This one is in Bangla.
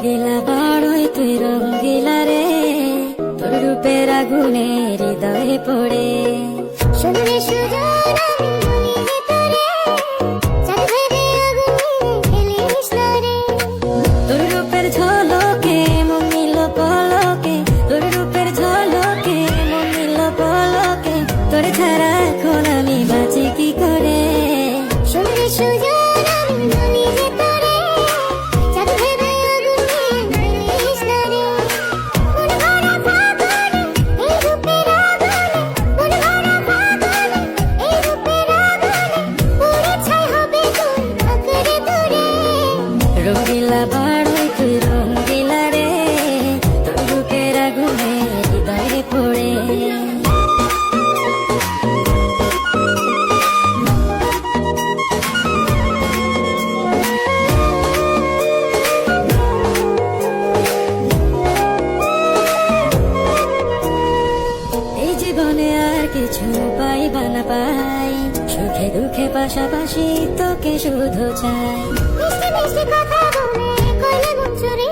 রঙ্গিলা বড়ই তুই রঙ্গিলা রে, তোর রূপের আগুনে হৃদয়ে পড়ে। শুনলে সুজন আমি বলি যে তোরে, চাঁদ ভেবে আগুনে খেলিস না রে। তোর রূপের ঝলকে মন নিল পলকে, তোর রূপের ঝলকে মন নিল পলকে, তোর ছাড়া এখন আমি বাঁচি কি করে। শুনলে সুজন আমি বলি যে তোরে, চাঁদ ভেবে আগুনে খেলিস না রে। মন ভরা ফাগুনে এই রূপের আগুনে, মন ভরা ফাগুনে এই রূপের আগুনে, পুড়ে ছাই হবে তোর আঁকড়ে ধরে। রঙ্গিলা বড়ই তুই রঙ্গিলা রে, তোর রূপের আগুনে হৃদয়ে পড়ে। এই জীবনে আর কিছু পাইবা না পাই, সুখে দুঃখে পাশাপাশি তোকে শুধু চাই। মিষ্টি মিষ্টি কথা বলে কইলে মন চুরি